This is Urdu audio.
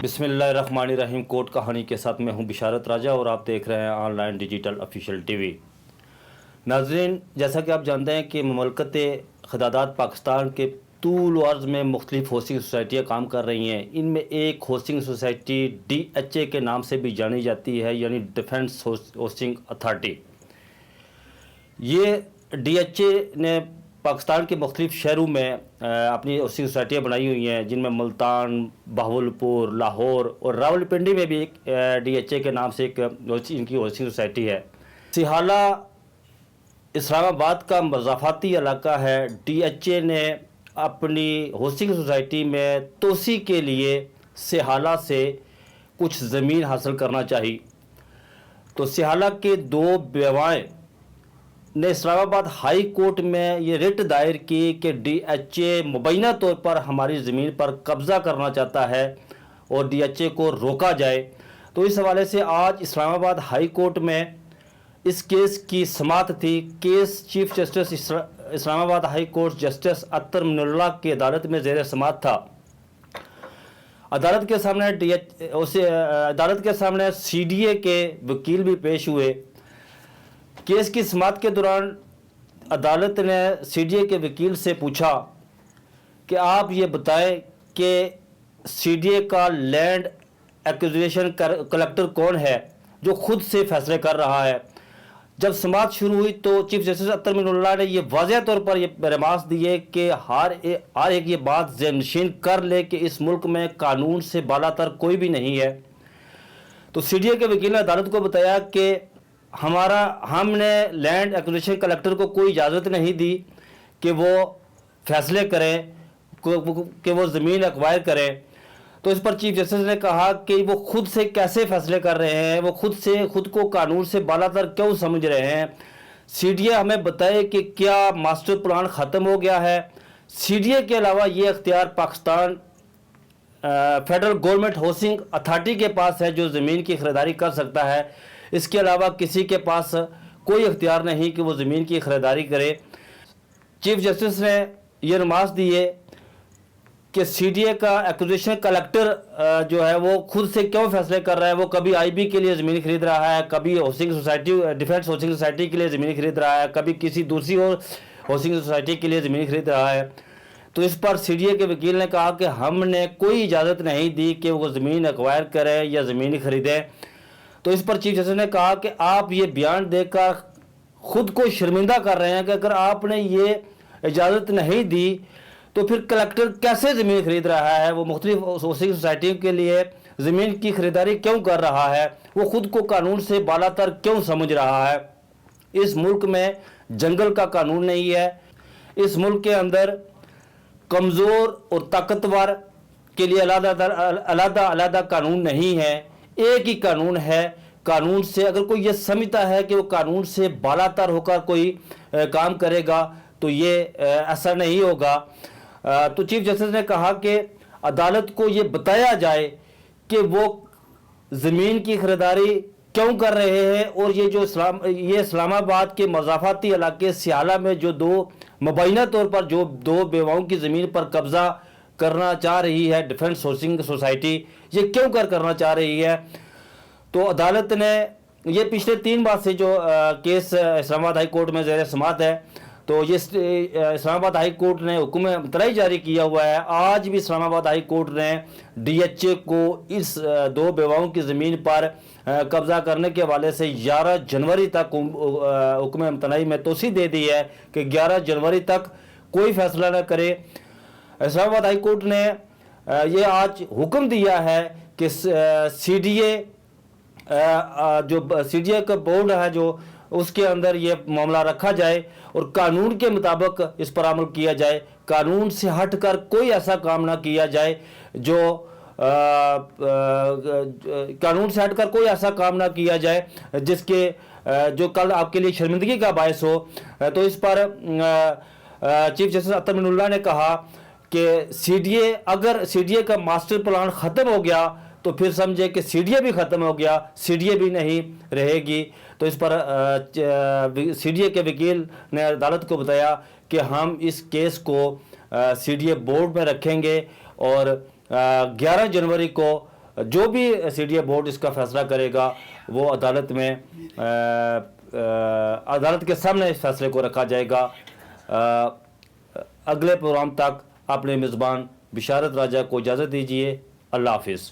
بسم اللہ الرحمن الرحیم کوٹ کہانی کے ساتھ میں ہوں بشارت راجہ اور آپ دیکھ رہے ہیں on line digital official T V. ناظرین، جیسا کہ آپ جانتے ہیں کہ مملکت خدادات پاکستان کے طول و عرض میں مختلف ہاسٹنگ سوسائٹیاں کام کر رہی ہیں۔ ان میں ایک ہاسٹنگ سوسائٹی DHA کے نام سے بھی جانی جاتی ہے، یعنی ڈیفنس ہاسٹنگ اتھارٹی۔ یہ DHA نے پاکستان کے مختلف شہروں میں اپنی ہاسٹنگ سوسائٹیاں بنائی ہوئی ہیں، جن میں ملتان، بہاولپور، لاہور اور راولپنڈی میں بھی ایک DHA کے نام سے ایک ان کی ہاسٹنگ سوسائٹی ہے۔ سہالہ اسلام آباد کا مضافاتی علاقہ ہے۔ DHA نے اپنی ہاسٹنگ سوسائٹی میں توسیع کے لیے سہالہ سے کچھ زمین حاصل کرنا چاہی، تو سہالہ کے دو بیوائیں نے اسلام آباد ہائی کورٹ میں یہ رٹ دائر کی کہ DHA مبینہ طور پر ہماری زمین پر قبضہ کرنا چاہتا ہے اور DHA کو روکا جائے۔ تو اس حوالے سے آج اسلام آباد ہائی کورٹ میں اس کیس کی سماعت تھی۔ کیس چیف جسٹس اسلام آباد ہائی کورٹ جسٹس اطہر من اللہ کی عدالت میں زیر سماعت تھا۔ عدالت کے سامنے CDA کے وکیل بھی پیش ہوئے۔ کیس کی سماعت کے دوران عدالت نے CDA کے وکیل سے پوچھا کہ آپ یہ بتائیں کہ CDA کا لینڈ ایکوزیشن کلیکٹر کون ہے جو خود سے فیصلے کر رہا ہے۔ جب سماعت شروع ہوئی تو چیف جسٹس اطہر من اللہ نے یہ واضح طور پر یہ رماز دیے کہ ہر ایک یہ بات ذہن نشین کر لے کہ اس ملک میں قانون سے بالا تر کوئی بھی نہیں ہے۔ تو CDA کے وکیل نے عدالت کو بتایا کہ ہم نے لینڈ ایکوزیشن کلیکٹر کو کوئی اجازت نہیں دی کہ وہ فیصلے کریں، کہ وہ زمین ایکوائر کریں۔ تو اس پر چیف جسٹس نے کہا کہ وہ خود سے کیسے فیصلے کر رہے ہیں، وہ خود کو قانون سے بالا تر کیوں سمجھ رہے ہیں۔ CDA ہمیں بتائے کہ کیا ماسٹر پلان ختم ہو گیا ہے۔ CDA کے علاوہ یہ اختیار پاکستان فیڈرل گورنمنٹ ہاسٹنگ اتھارٹی کے پاس ہے جو زمین کی خریداری کر سکتا ہے۔ اس کے علاوہ کسی کے پاس کوئی اختیار نہیں کہ وہ زمین کی خریداری کرے۔ چیف جسٹس نے یہ رماز دیے کہ CDA کا ایکوزیشن کلیکٹر جو ہے وہ خود سے کیوں فیصلے کر رہا ہے۔ وہ کبھی IB کے لیے زمین خرید رہا ہے، کبھی ہاسٹنگ سوسائٹی ڈیفنس ہاسٹنگ سوسائٹی کے لیے زمین خرید رہا ہے، کبھی کسی دوسری اور ہاسٹنگ سوسائٹی کے لیے زمین خرید رہا ہے۔ تو اس پر CDA کے وکیل نے کہا کہ ہم نے کوئی اجازت نہیں دی کہ وہ زمین ایکوائر کرے یا زمین خریدے۔ تو اس پر چیف جسٹس نے کہا کہ آپ یہ بیان دے کر خود کو شرمندہ کر رہے ہیں کہ اگر آپ نے یہ اجازت نہیں دی تو پھر کلیکٹر کیسے زمین خرید رہا ہے، وہ مختلف ہاسٹنگ سوسائٹیوں کے لیے زمین کی خریداری کیوں کر رہا ہے، وہ خود کو قانون سے بالا تر کیوں سمجھ رہا ہے۔ اس ملک میں جنگل کا قانون نہیں ہے۔ اس ملک کے اندر کمزور اور طاقتور کے لیے علیحدہ قانون نہیں ہے، ایک ہی قانون ہے۔ قانون سے اگر کوئی یہ سمجھتا ہے کہ وہ قانون سے بالا تر ہو کر کوئی کام کرے گا تو یہ ایسا نہیں ہوگا۔ تو چیف جسٹس نے کہا کہ عدالت کو یہ بتایا جائے کہ وہ زمین کی خریداری کیوں کر رہے ہیں، اور یہ اسلام آباد کے مضافاتی علاقے سیالہ میں جو مبینہ طور پر جو دو بیواؤں کی زمین پر قبضہ کرنا چاہ رہی ہے ڈیفنس ہاسٹنگ سوسائٹی، یہ کیوں کرنا چاہ رہی ہے۔ تو عدالت نے یہ پچھلے 3 ماہ سے جو کیس اسلام آباد ہائی کورٹ میں زیر سماعت ہے، تو یہ اسلام آباد ہائی کورٹ نے حکم امتناعی جاری کیا ہوا ہے۔ آج بھی اسلام آباد ہائی کورٹ نے DHA کو اس 2 بیواؤں کی زمین پر قبضہ کرنے کے حوالے سے 11 جنوری تک حکم امتناعی میں توسیع دے دی ہے کہ 11 جنوری تک کوئی فیصلہ نہ کرے۔ اسلام آباد ہائی کورٹ نے یہ آج حکم دیا ہے کہ CDA کا بورڈ ہے جو اس کے اندر یہ معاملہ رکھا جائے اور قانون کے مطابق اس پر عمل کیا جائے۔ قانون سے ہٹ کر کوئی ایسا کام نہ کیا جائے جو کل آپ کے لیے شرمندگی کا باعث ہو۔ تو اس پر چیف جسٹس اطہر من اللہ نے کہا کہ اگر CDA کا ماسٹر پلان ختم ہو گیا تو پھر سمجھے کہ CDA بھی ختم ہو گیا، CDA بھی نہیں رہے گی۔ تو اس پر CDA کے وکیل نے عدالت کو بتایا کہ ہم اس کیس کو CDA بورڈ میں رکھیں گے اور 11 جنوری کو جو بھی سی ڈی اے بورڈ اس کا فیصلہ کرے گا وہ عدالت میں عدالت کے سامنے اس فیصلے کو رکھا جائے گا. اگلے پروگرام تک اپنے میزبان بشارت راجہ کو اجازت دیجیے. اللہ حافظ.